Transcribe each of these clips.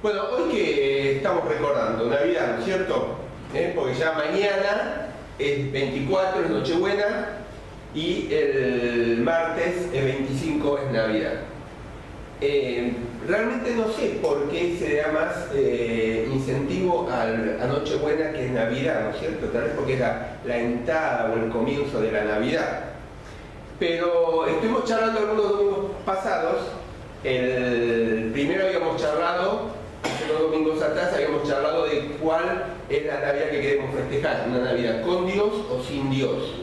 Bueno, hoy que estamos recordando Navidad, ¿no es cierto? Porque ya mañana es 24, es Nochebuena, y el martes, el 25, es Navidad. Realmente no sé por qué se da más incentivo a Nochebuena que es Navidad, ¿no es cierto? Tal vez porque es la entrada o el comienzo de la Navidad. Pero estuvimos charlando algunos domingos pasados. El primero habíamos charlado, hace unos domingos atrás habíamos charlado de cuál es la Navidad que queremos festejar, una Navidad con Dios o sin Dios.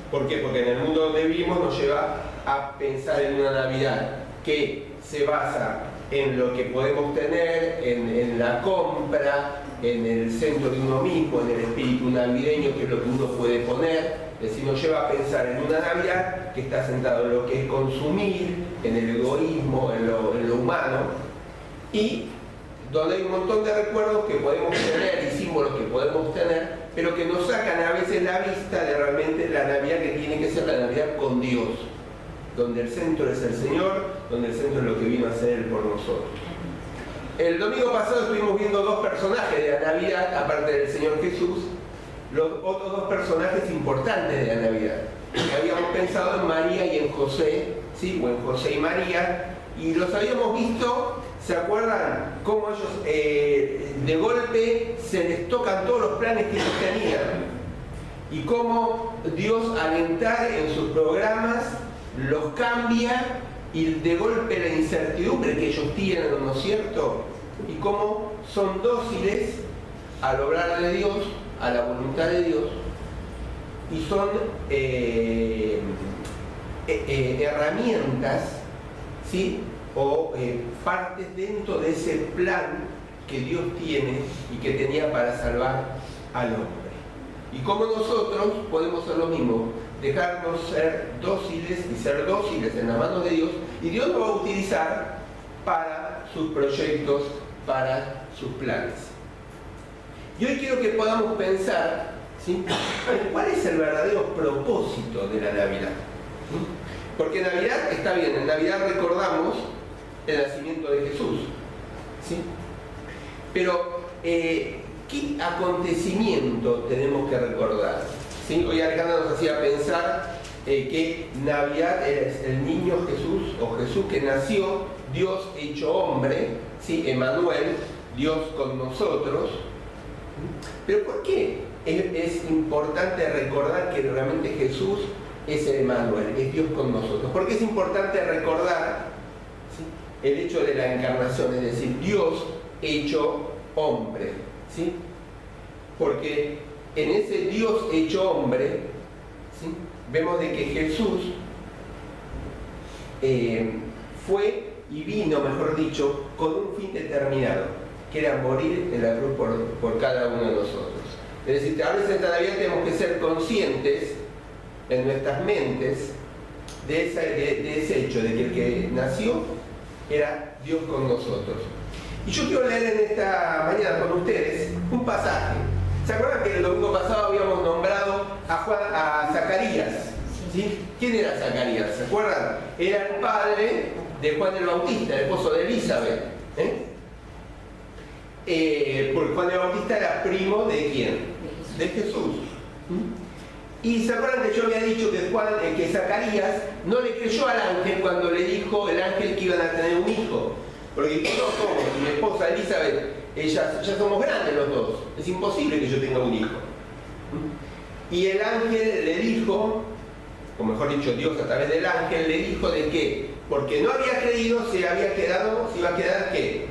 ¿Por qué? Porque en el mundo donde vivimos nos lleva a pensar en una Navidad que se basa en lo que podemos tener, en la compra, en el centro de uno mismo, en el espíritu navideño, que es lo que uno puede poner. Es decir, nos lleva a pensar en una Navidad que está centrada en lo que es consumir, en el egoísmo, en lo humano, y donde hay un montón de recuerdos que podemos tener y símbolos que podemos tener, pero que nos sacan a veces la vista de realmente la Navidad que tiene que ser la Navidad con Dios, donde el centro es el Señor, donde el centro es lo que vino a hacer Él por nosotros. El domingo pasado estuvimos viendo dos personajes de la Navidad, aparte del Señor Jesús, los otros dos personajes importantes de la Navidad. Habíamos pensado en María y en José, ¿sí? O en José y María, y los habíamos visto, ¿se acuerdan? Cómo ellos de golpe se les tocan todos los planes que ellos tenían, y cómo Dios al entrar en sus programas los cambia, y de golpe la incertidumbre que ellos tienen, ¿no es cierto? Y cómo son dóciles al obrar de Dios, a la voluntad de Dios, y son herramientas, ¿sí? O partes dentro de ese plan que Dios tiene y que tenía para salvar al hombre. Y como nosotros podemos hacer lo mismo, dejarnos ser dóciles y ser dóciles en las manos de Dios, y Dios nos va a utilizar para sus proyectos, para sus planes. Y hoy quiero que podamos pensar, ¿sí? ¿Cuál es el verdadero propósito de la Navidad? Porque Navidad está bien, en Navidad recordamos el nacimiento de Jesús, ¿sí? Pero ¿qué acontecimiento tenemos que recordar? ¿Sí? Hoy Alejandra nos hacía pensar que Navidad es el niño Jesús, o Jesús que nació, Dios hecho hombre, ¿sí? Emmanuel, Dios con nosotros. Pero ¿por qué es importante recordar que realmente Jesús es el Emmanuel, es Dios con nosotros? ¿Por qué es importante recordar, ¿sí? el hecho de la encarnación, es decir, Dios hecho hombre? ¿Sí? Porque en ese Dios hecho hombre, ¿sí? vemos de que Jesús fue y vino, mejor dicho, con un fin determinado, que era morir en la cruz por cada uno de nosotros. Es decir, a veces en esta Navidad tenemos que ser conscientes en nuestras mentes de ese hecho, de que el que nació era Dios con nosotros. Y yo quiero leer en esta mañana con ustedes un pasaje. ¿Se acuerdan que el domingo pasado habíamos nombrado a Zacarías? ¿Sí? ¿Quién era Zacarías? ¿Se acuerdan? Era el padre de Juan el Bautista, el esposo de Elizabeth. Porque Juan el Bautista era primo ¿de quién? De Jesús. Y se acuerdan que yo había dicho que Zacarías no le creyó al ángel cuando le dijo el ángel que iban a tener un hijo. Porque no somos, mi esposa Elizabeth, ya somos grandes los dos, es imposible que yo tenga un hijo. Y el ángel le dijo, o mejor dicho, Dios a través del ángel le dijo de que, porque no había creído, se iba a quedar ¿qué?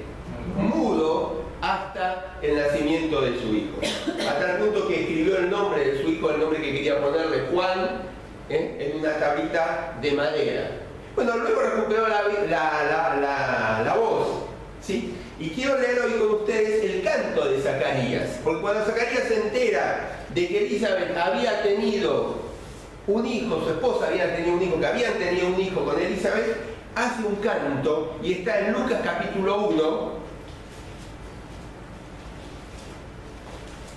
Mudo hasta el nacimiento de su hijo. A tal punto que escribió el nombre de su hijo, el nombre que quería ponerle, Juan, en una tablita de madera. Bueno, luego recuperó la voz, ¿sí? Y quiero leer hoy con ustedes el canto de Zacarías, porque cuando Zacarías se entera de que Elizabeth había tenido un hijo, su esposa había tenido un hijo, que habían tenido un hijo con Elizabeth, hace un canto, y está en Lucas capítulo 1,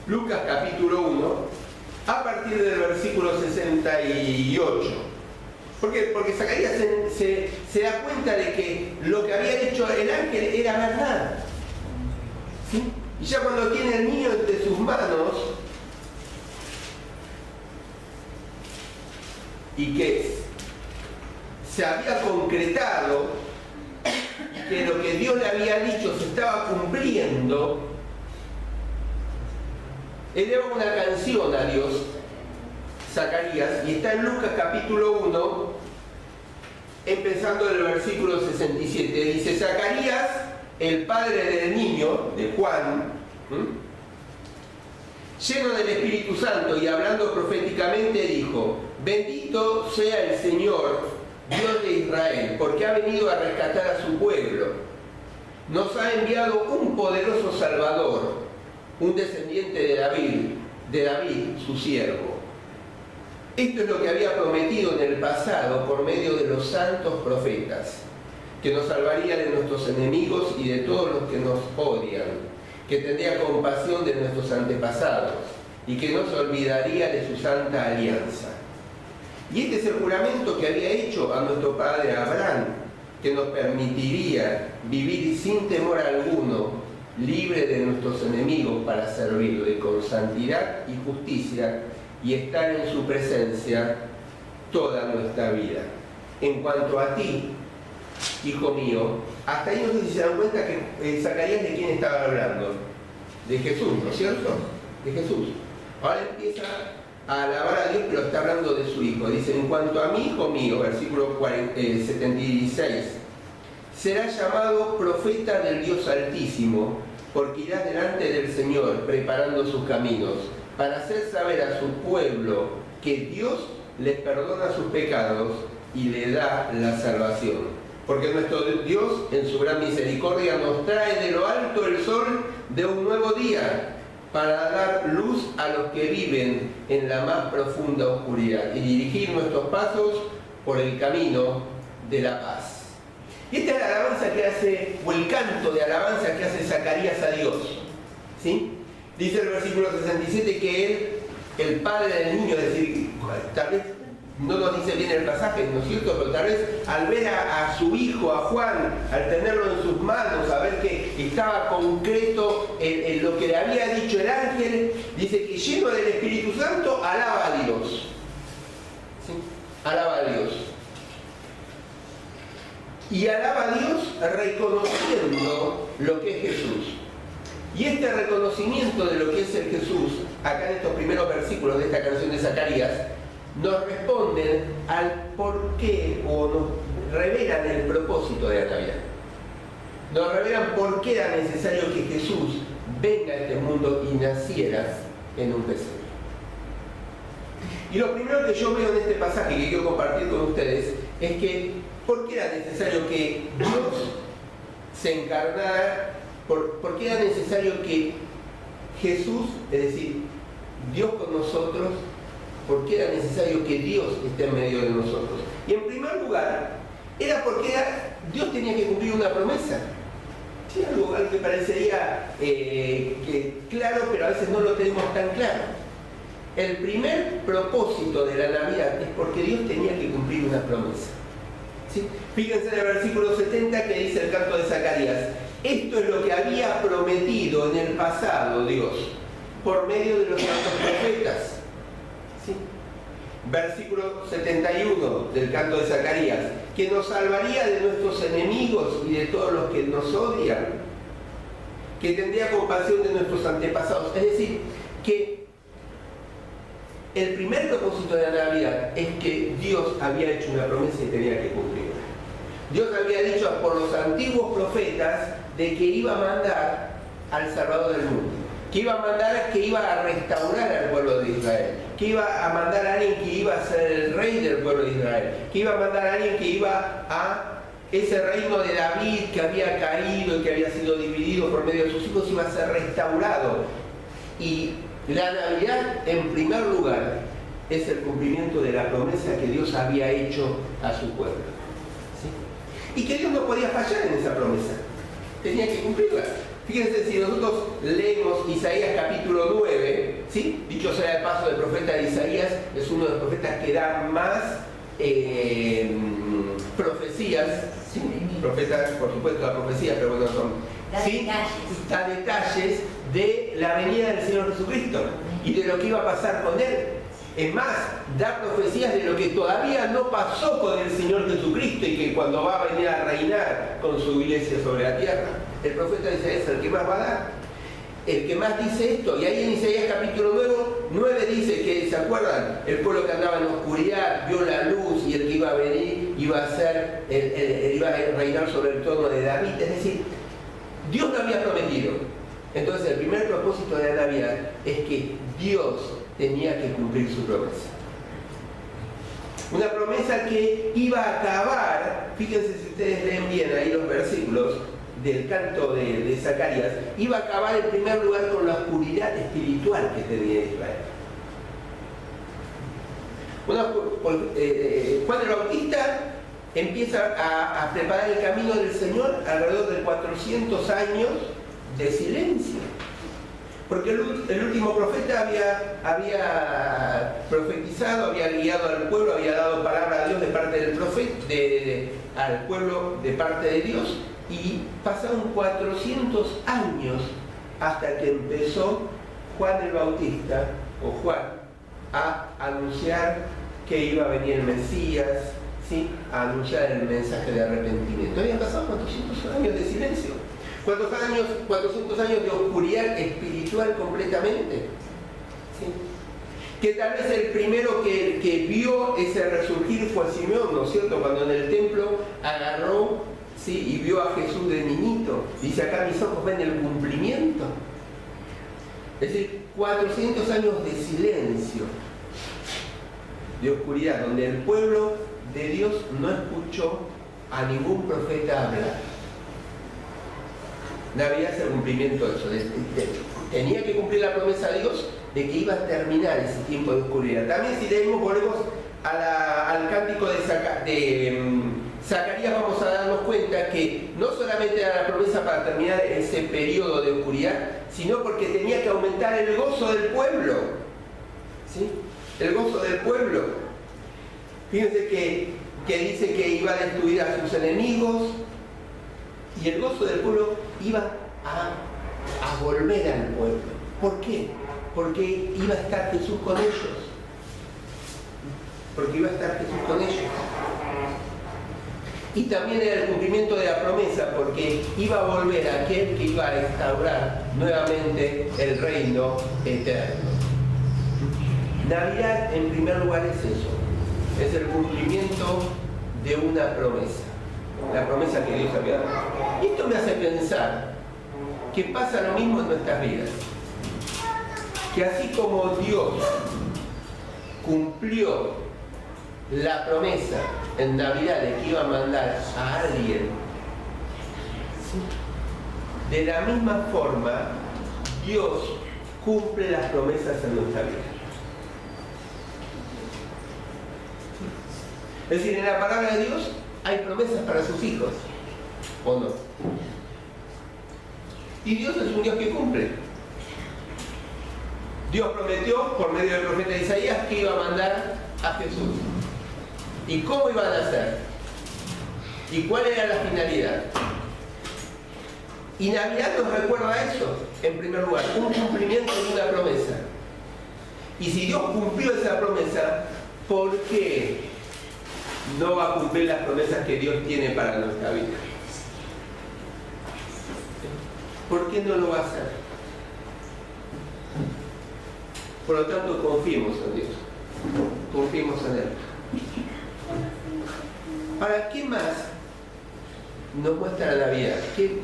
Lucas capítulo 1, a partir del versículo 68. ¿Por qué? Porque Zacarías se da cuenta de que lo que había hecho el ángel era verdad. Y ya cuando tiene el niño entre sus manos, y que se había concretado, que lo que Dios le había dicho se estaba cumpliendo, eleva una canción a Dios, Zacarías, y está en Lucas capítulo 1, empezando del versículo 67. Dice: Zacarías, el padre del niño, de Juan, lleno del Espíritu Santo y hablando proféticamente, dijo: bendito sea el Señor, Dios de Israel, porque ha venido a rescatar a su pueblo. Nos ha enviado un poderoso Salvador, un descendiente de David, su siervo. Esto es lo que había prometido en el pasado por medio de los santos profetas, que nos salvaría de nuestros enemigos y de todos los que nos odian, que tendría compasión de nuestros antepasados y que no se olvidaría de su santa alianza. Y este es el juramento que había hecho a nuestro padre Abraham, que nos permitiría vivir sin temor alguno, libre de nuestros enemigos, para servirle con santidad y justicia y estar en su presencia toda nuestra vida. En cuanto a ti, hijo mío, hasta ahí no sé si se dan cuenta que Zacarías de quién estaba hablando. De Jesús, ¿no es cierto? De Jesús. Ahora empieza a alabar a Dios, pero está hablando de su hijo. Dice: en cuanto a mi hijo mío, versículo 76, será llamado profeta del Dios Altísimo, porque irá delante del Señor preparando sus caminos, para hacer saber a su pueblo que Dios les perdona sus pecados y le da la salvación. Porque nuestro Dios, en su gran misericordia, nos trae de lo alto el sol de un nuevo día, para dar luz a los que viven en la más profunda oscuridad y dirigir nuestros pasos por el camino de la paz. Y esta es la alabanza que hace, o el canto de alabanza que hace Zacarías a Dios, ¿sí? Dice el versículo 67 que él, el padre del niño, es decir, tal vez no nos dice bien el pasaje, ¿no es cierto? Pero tal vez al ver a su hijo, a Juan, al tenerlo en sus manos, a ver que estaba concreto en lo que le había dicho el ángel, dice que lleno del Espíritu Santo alaba a Dios. ¿Sí? Alaba a Dios. Y alaba a Dios reconociendo lo que es Jesús. Y este reconocimiento de lo que es el Jesús, acá en estos primeros versículos de esta canción de Zacarías, nos responden al por qué, o nos revelan el propósito de la Navidad. Nos revelan por qué era necesario que Jesús venga a este mundo y naciera en un pesebre. Y lo primero que yo veo en este pasaje que quiero compartir con ustedes es que ¿por qué era necesario que Dios se encarnara? ¿Por qué era necesario que Jesús, es decir, Dios con nosotros, por qué era necesario que Dios esté en medio de nosotros? Y en primer lugar, era porque Dios tenía que cumplir una promesa. Sí, algo que parecería que claro, pero a veces no lo tenemos tan claro. El primer propósito de la Navidad es porque Dios tenía que cumplir una promesa. ¿Sí? Fíjense en el versículo 70 que dice el canto de Zacarías: esto es lo que había prometido en el pasado Dios, por medio de los santos profetas. ¿Sí? Versículo 71 del canto de Zacarías: que nos salvaría de nuestros enemigos y de todos los que nos odian, que tendría compasión de nuestros antepasados. Es decir, que el primer propósito de la Navidad es que Dios había hecho una promesa y tenía que cumplirla. Dios había dicho por los antiguos profetas de que iba a mandar al Salvador del mundo, que iba a mandar, que iba a restaurar al pueblo de Israel, que iba a mandar a alguien que iba a ser el rey del pueblo de Israel, que iba a mandar a alguien que iba a ese reino de David que había caído y que había sido dividido por medio de sus hijos, iba a ser restaurado. Y la Navidad, en primer lugar, es el cumplimiento de la promesa que Dios había hecho a su pueblo. ¿Sí? Y que Dios no podía fallar en esa promesa, tenía que cumplirla. Fíjense, si nosotros leemos Isaías capítulo 9, ¿sí? Dicho sea de paso, el profeta de Isaías es uno de los profetas que da más profecías profecías, ¿sí? Profetas, por supuesto, la profecía, pero bueno, son ¿sí? Da detalles de la venida del Señor Jesucristo y de lo que iba a pasar con Él. Es más, da profecías de lo que todavía no pasó con el Señor Jesucristo y que cuando va a venir a reinar con su iglesia sobre la tierra. El profeta de Isaías es el que más va a dar, el que más dice esto. Y ahí en Isaías capítulo 9 dice que, ¿se acuerdan? El pueblo que andaba en oscuridad vio la luz y el que iba a venir iba a ser, iba a reinar sobre el trono de David. Es decir, Dios lo había prometido. Entonces el primer propósito de la Navidad es que Dios tenía que cumplir su promesa. Una promesa que iba a acabar, fíjense si ustedes leen bien ahí los versículos del canto de Zacarías, iba a acabar en primer lugar con la oscuridad espiritual que tenía Israel. Juan el Bautista empieza a preparar el camino del Señor alrededor de 400 años de silencio. Porque el último profeta había profetizado, había guiado al pueblo, había dado palabra a Dios de parte del profeta, al pueblo de parte de Dios, y pasaron 400 años hasta que empezó Juan el Bautista, o Juan, a anunciar que iba a venir el Mesías, ¿sí? A anunciar el mensaje de arrepentimiento. Habían pasado 400 años de silencio. 400 años de oscuridad espiritual completamente. ¿Sí? Que tal vez el primero que vio ese resurgir fue Simeón, ¿no es cierto? Cuando en el templo agarró, ¿sí? Y vio a Jesús de niñito. Dice, acá mis ojos ven el cumplimiento. Es decir, 400 años de silencio, de oscuridad, donde el pueblo de Dios no escuchó a ningún profeta hablar. Navidad es el cumplimiento de eso. Tenía que cumplir la promesa de Dios de que iba a terminar ese tiempo de oscuridad. También si leemos, volvemos al cántico de Zacarías, vamos a darnos cuenta que no solamente era la promesa para terminar ese periodo de oscuridad, sino porque tenía que aumentar el gozo del pueblo. ¿Sí? El gozo del pueblo. Fíjense que dice que iba a destruir a sus enemigos, y el gozo del pueblo iba a volver al pueblo. ¿Por qué? Porque iba a estar Jesús con ellos. Porque iba a estar Jesús con ellos. Y también era el cumplimiento de la promesa, porque iba a volver aquel que iba a instaurar nuevamente el reino eterno. Navidad, en primer lugar, es eso. Es el cumplimiento de una promesa. La promesa que Dios había dado. Y esto me hace pensar que pasa lo mismo en nuestras vidas. Que así como Dios cumplió la promesa en Navidad de que iba a mandar a alguien, ¿sí? De la misma forma, Dios cumple las promesas en nuestra vida. Es decir, en la palabra de Dios hay promesas para sus hijos, ¿o no? Y Dios es un Dios que cumple. Dios prometió por medio del profeta Isaías que iba a mandar a Jesús. ¿Y cómo iban a hacer? ¿Y cuál era la finalidad? Y Navidad nos recuerda eso, en primer lugar, un cumplimiento de una promesa. Y si Dios cumplió esa promesa, ¿por qué no va a cumplir las promesas que Dios tiene para nuestra vida? ¿Por qué no lo va a hacer? Por lo tanto, confiemos en Dios. Confiemos en Él. Ahora, ¿qué más nos muestra la Navidad? Que,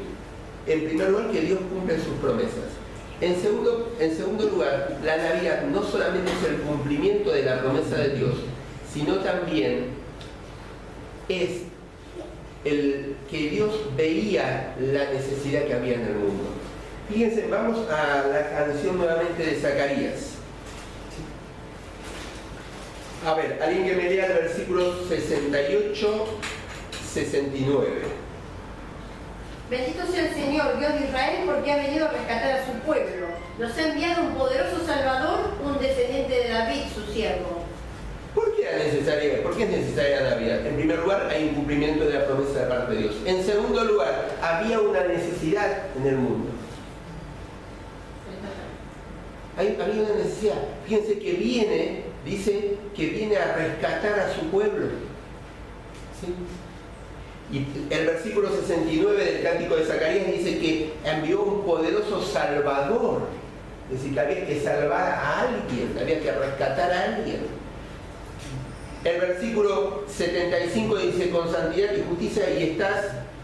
en primer lugar, que Dios cumple sus promesas. En segundo lugar, la Navidad no solamente es el cumplimiento de la promesa de Dios, sino también es el que Dios veía la necesidad que había en el mundo. Fíjense, vamos a la canción nuevamente de Zacarías. A ver, alguien que me lea el versículo 68, 69. Bendito sea el Señor, Dios de Israel, porque ha venido a rescatar a su pueblo. Nos ha enviado un poderoso Salvador, un descendiente de David, su siervo. ¿Por qué ¿Por qué es necesaria la Navidad? En primer lugar, hay un cumplimiento de la promesa de parte de Dios. En segundo lugar, había una necesidad en el mundo. Había una necesidad. Fíjense que dice que viene a rescatar a su pueblo. ¿Sí? Y el versículo 69 del Cántico de Zacarías dice que envió un poderoso Salvador. Es decir, que había que salvar a alguien, había que rescatar a alguien. El versículo 75 dice: con santidad y justicia y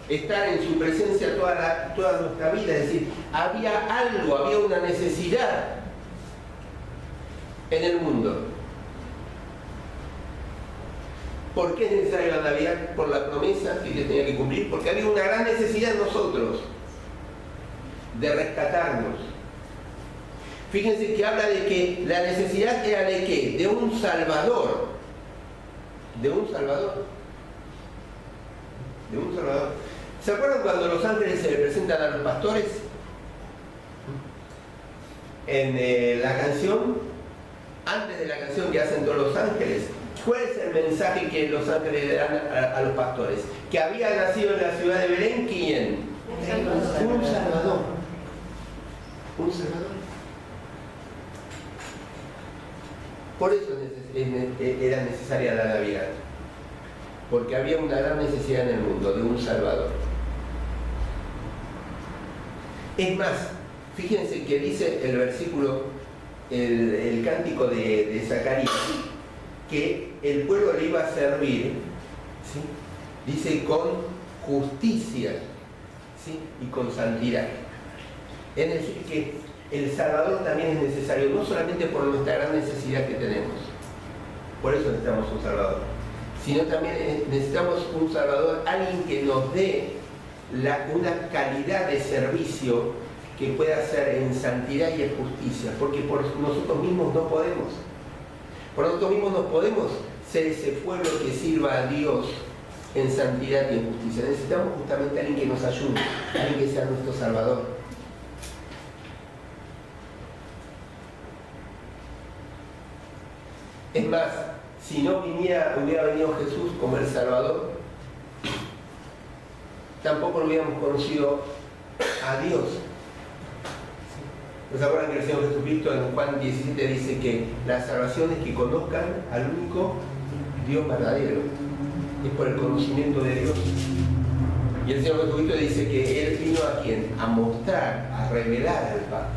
estar en su presencia toda nuestra vida. Es decir, había algo, había una necesidad en el mundo. ¿Por qué es necesaria la Navidad? Por la promesa que Dios tenía que cumplir, porque había una gran necesidad en nosotros de rescatarnos. Fíjense que habla de que la necesidad era de ¿qué? De un Salvador. De un Salvador. De un Salvador. ¿Se acuerdan cuando los ángeles se le presentan a los pastores? En la canción, antes de la canción que hacen todos los ángeles, ¿cuál es el mensaje que los ángeles le dan a los pastores? Que había nacido en la ciudad de Belén, ¿quién? Un Salvador. Un Salvador. Por eso era necesaria la Navidad, porque había una gran necesidad en el mundo de un Salvador. Es más, fíjense que dice el versículo, el cántico de Zacarías, que el pueblo le iba a servir, ¿sí? Dice con justicia, ¿sí? Y con santidad. Es decir, que el Salvador también es necesario, no solamente por nuestra gran necesidad que tenemos, por eso necesitamos un Salvador, sino también necesitamos un Salvador, alguien que nos dé una calidad de servicio que pueda ser en santidad y en justicia, porque por nosotros mismos no podemos. Por nosotros mismos no podemos ser ese pueblo que sirva a Dios en santidad y en justicia. Necesitamos justamente a alguien que nos ayude, alguien que sea nuestro Salvador. Es más, si no hubiera venido Jesús como el Salvador, tampoco lo hubiéramos conocido a Dios. ¿No se acuerdan que el Señor Jesucristo en Juan 17 dice que la salvación es que conozcan al único Dios verdadero? Es por el conocimiento de Dios. Y el Señor Jesucristo dice que Él vino a ¿quién? A mostrar, a revelar al Padre.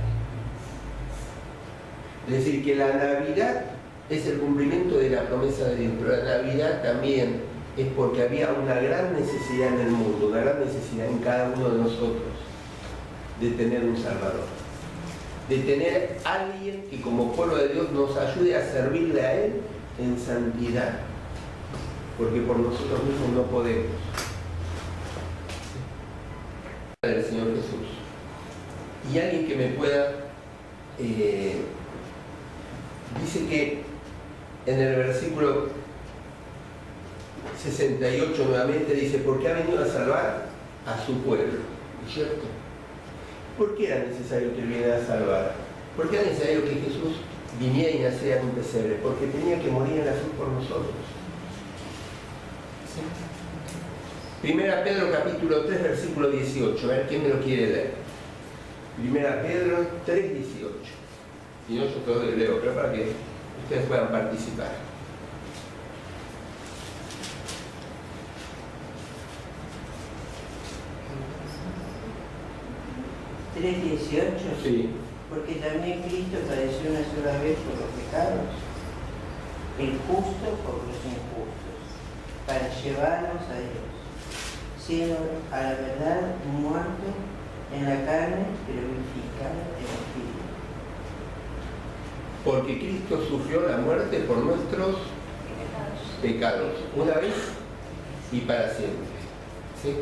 Es decir, que la Navidad es el cumplimiento de la promesa de Dios, pero la Navidad también es porque había una gran necesidad en el mundo, una gran necesidad en cada uno de nosotros de tener un Salvador, de tener alguien que como pueblo de Dios nos ayude a servirle a Él en santidad, porque por nosotros mismos no podemos. Del Señor Jesús. Y alguien que me pueda, dice que en el versículo 68 nuevamente dice, porque ha venido a salvar a su pueblo, ¿cierto? ¿Por qué era necesario que Él viniera a salvar? ¿Por qué era necesario que Jesús viniera y naciera en un pesebre? Porque tenía que morir en la cruz por nosotros. ¿Sí? Primera Pedro capítulo 3 versículo 18, a ver quién me lo quiere leer. Primera Pedro 3, 18. Si no, yo todo lo leo, pero para que ustedes puedan participar. ¿3:18? Sí. Porque también Cristo padeció una sola vez por los pecados, el justo por los injustos, para llevarnos a Dios, siendo a la verdad muerto en la carne, pero vivificado en el espíritu. Porque Cristo sufrió la muerte por nuestros pecados, una vez y para siempre. ¿Sí?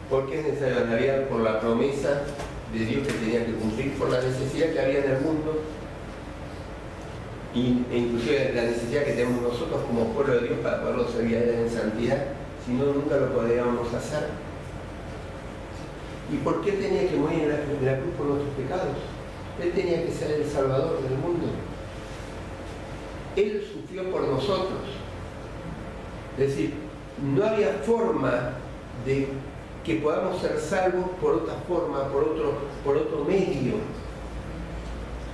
Porque es necesario la Navidad por la promesa de Dios que tenía que cumplir, por la necesidad que había en el mundo e inclusive la necesidad que tenemos nosotros como pueblo de Dios para poderlo servir a Él en santidad, si no nunca lo podríamos hacer. ¿Y por qué tenía que morir en la cruz por nuestros pecados? Él tenía que ser el Salvador del mundo. Él sufrió por nosotros. Es decir, no había forma de que podamos ser salvos por otra forma, por otro medio.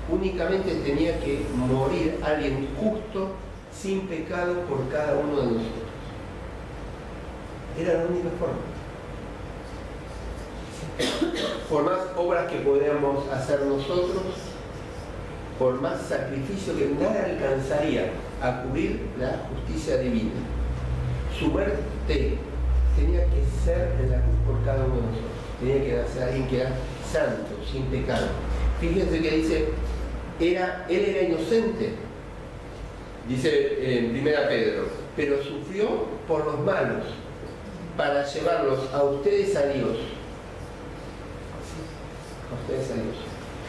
Únicamente tenía que morir alguien justo, sin pecado, por cada uno de nosotros. Era la única forma. Por más obras que podamos hacer nosotros, por más sacrificio, que nada alcanzaría a cubrir la justicia divina. Su muerte tenía que ser en la cruz por cada uno de nosotros. Tenía que ser alguien que era santo, sin pecado. Fíjense que dice, él era inocente, dice en 1 Pedro, pero sufrió por los malos, para llevarlos a ustedes a Dios. A ustedes a Dios.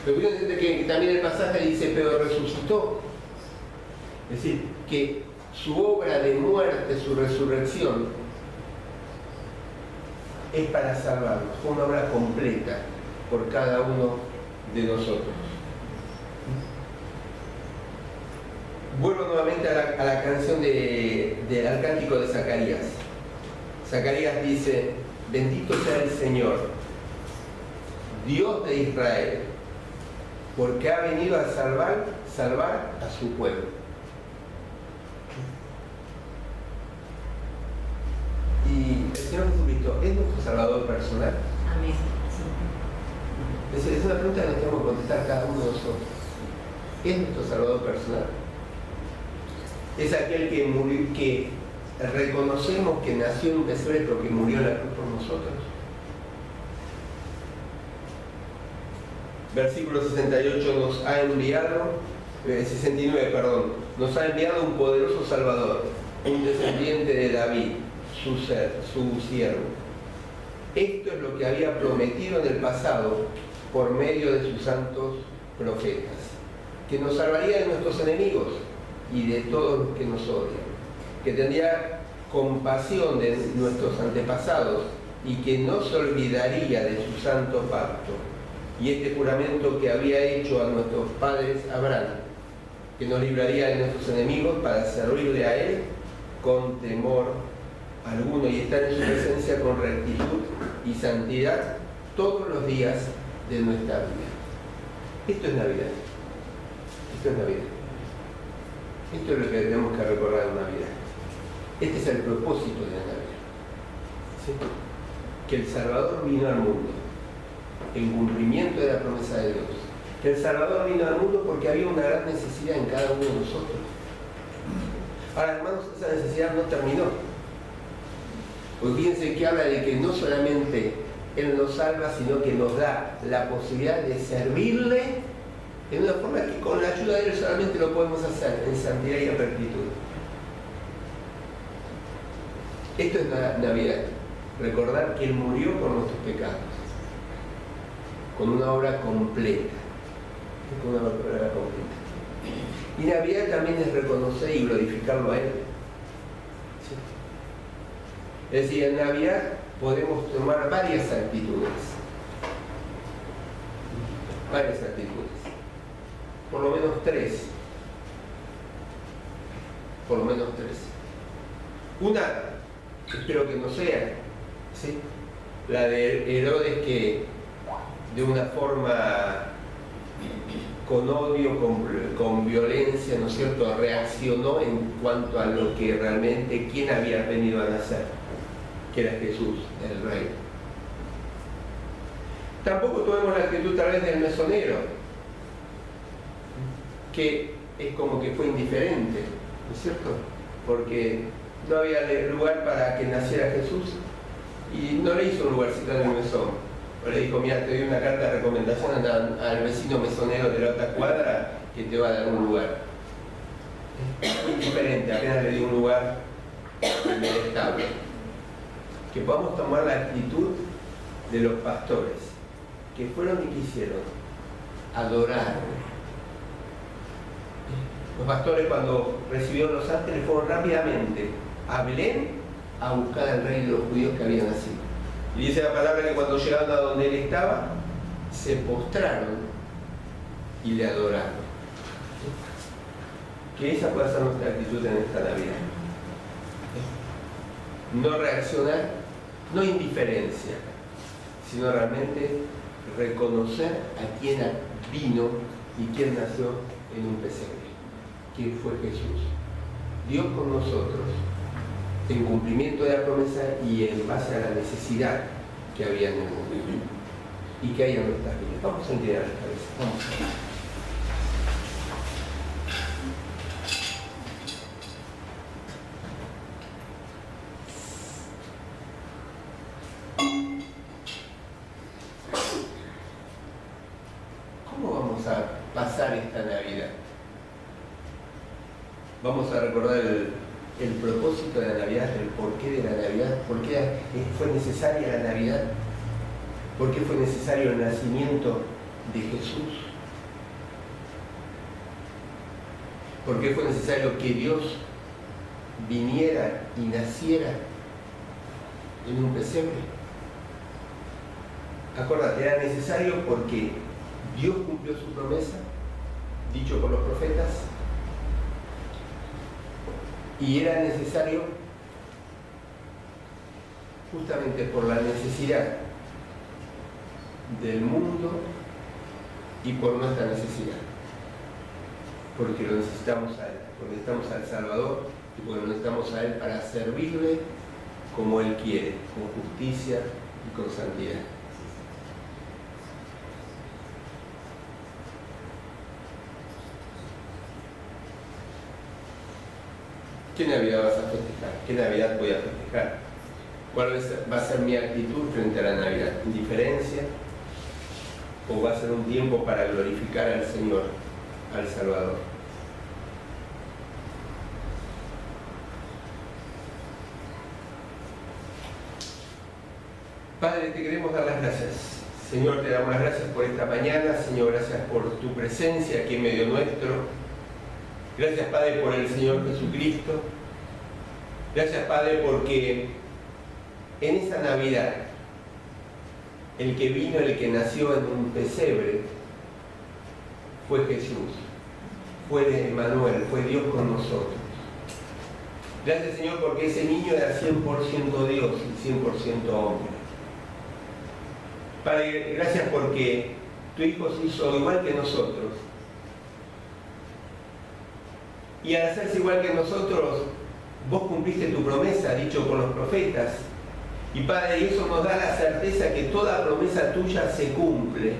Pero fíjense que también el pasaje dice, pero resucitó. Es decir, que su obra de muerte, su resurrección, es para salvarnos. Fue una obra completa por cada uno de nosotros. Vuelvo nuevamente a la canción al cántico de Zacarías. Zacarías dice, bendito sea el Señor, Dios de Israel, porque ha venido a salvar a su pueblo. Y el Señor Jesucristo es nuestro Salvador personal. Amén. Es una pregunta que nos tenemos que contestar cada uno de nosotros. ¿Es nuestro Salvador personal? Es aquel que murió, que reconocemos que nació en un pesebre pero que murió en la cruz por nosotros. Versículo 68 nos ha enviado, 69, perdón, nos ha enviado un poderoso Salvador, un descendiente de David, su siervo. Esto es lo que había prometido en el pasado por medio de sus santos profetas, que nos salvaría de nuestros enemigos y de todos los que nos odian, que tendría compasión de nuestros antepasados y que no se olvidaría de su santo pacto y este juramento que había hecho a nuestros padres Abraham, que nos libraría de nuestros enemigos para servirle a él con temor alguno y estar en su presencia con rectitud y santidad todos los días de nuestra vida. Esto es Navidad. Esto es Navidad. Esto es lo que tenemos que recordar en Navidad. Este es el propósito de la Navidad. ¿Sí? Que el Salvador vino al mundo en cumplimiento de la promesa de Dios. Que el Salvador vino al mundo porque había una gran necesidad en cada uno de nosotros. Ahora, hermanos, esa necesidad no terminó. Porque fíjense que habla de que no solamente Él nos salva, sino que nos da la posibilidad de servirle en una forma que con la ayuda de Él solamente lo podemos hacer en santidad y en rectitud. Esto es Navidad. Recordar que Él murió por nuestros pecados. Con una obra completa. Con una obra completa. Y Navidad también es reconocer y glorificarlo a Él. ¿Sí? Es decir, en Navidad podemos tomar varias actitudes. Varias actitudes. Por lo menos tres. Por lo menos tres. Una, espero que no sea, ¿sí?, la de Herodes, que de una forma con odio, con violencia, ¿no es cierto?, reaccionó en cuanto a lo que realmente, quién había venido a nacer, que era Jesús, el Rey. Tampoco tuvimos la actitud tal vez del mesonero, que es como que fue indiferente, ¿no es cierto?, porque no había lugar para que naciera Jesús y no le hizo un lugarcito en el mesón. O le dijo, mira, te doy una carta de recomendación al vecino mesonero de la otra cuadra que te va a dar un lugar. Muy diferente, apenas le dio un lugar en el establo. Que podamos tomar la actitud de los pastores, que fueron y quisieron adorar. Los pastores, cuando recibieron los ángeles, fueron rápidamente a Belén a buscar al rey de los judíos que había nacido. Y dice la palabra que cuando llegaron a donde él estaba, se postraron y le adoraron. Que esa pueda ser nuestra actitud en esta Navidad. No reaccionar, no indiferencia, sino realmente reconocer a quién vino y quién nació en un pesebre, que fue Jesús. Dios con nosotros, en cumplimiento de la promesa y en base a la necesidad que había en el mundo y que hay en nuestras vidas. Vamos a inclinar la cabeza. Vamos a ver. ¿Cómo vamos a pasar esta Navidad? Vamos a recordar el propósito de la Navidad, el porqué de la Navidad, por qué fue necesaria la Navidad, por qué fue necesario el nacimiento de Jesús, por qué fue necesario que Dios viniera y naciera en un pesebre. Acuérdate, era necesario porque Dios cumplió su promesa, dicho por los profetas, y era necesario justamente por la necesidad del mundo y por nuestra necesidad, porque lo necesitamos a Él, porque necesitamos al Salvador y porque lo necesitamos a Él para servirle como Él quiere, con justicia y con santidad. ¿Qué Navidad vas a festejar? ¿Qué Navidad voy a festejar? ¿Cuál va a ser mi actitud frente a la Navidad? ¿Indiferencia? ¿O va a ser un tiempo para glorificar al Señor, al Salvador? Padre, te queremos dar las gracias. Señor, te damos las gracias por esta mañana. Señor, gracias por tu presencia aquí en medio nuestro. Gracias, Padre, por el Señor Jesucristo. Gracias, Padre, porque en esa Navidad, el que vino, el que nació en un pesebre, fue Jesús. Fue Emmanuel, fue Dios con nosotros. Gracias, Señor, porque ese niño era 100% Dios y 100% hombre. Padre, gracias porque tu Hijo se hizo igual que nosotros. Y al hacerse igual que nosotros, vos cumpliste tu promesa, dicho por los profetas. Y Padre, y eso nos da la certeza que toda promesa tuya se cumple,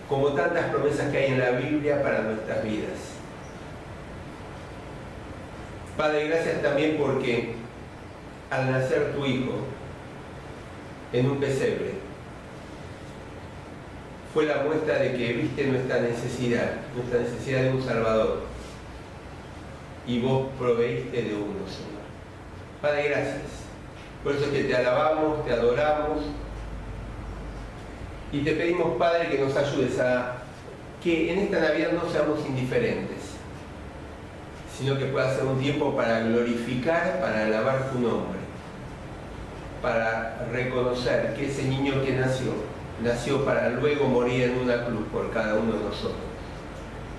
como tantas promesas que hay en la Biblia para nuestras vidas. Padre, gracias también porque al nacer tu Hijo en un pesebre, fue la muestra de que viste nuestra necesidad de un Salvador. Y vos proveíste de uno, Señor. Padre, gracias. Por eso es que te alabamos, te adoramos. Y te pedimos, Padre, que nos ayudes a que en esta Navidad no seamos indiferentes, sino que pueda ser un tiempo para glorificar, para alabar tu nombre, para reconocer que ese niño que nació para luego morir en una cruz por cada uno de nosotros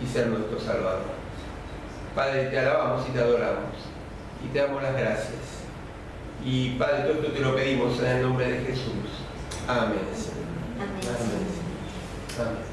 y ser nuestro Salvador. Padre, te alabamos y te adoramos y te damos las gracias. Y Padre, todo esto te lo pedimos en el nombre de Jesús. Amén. Amén. Amén. Amén.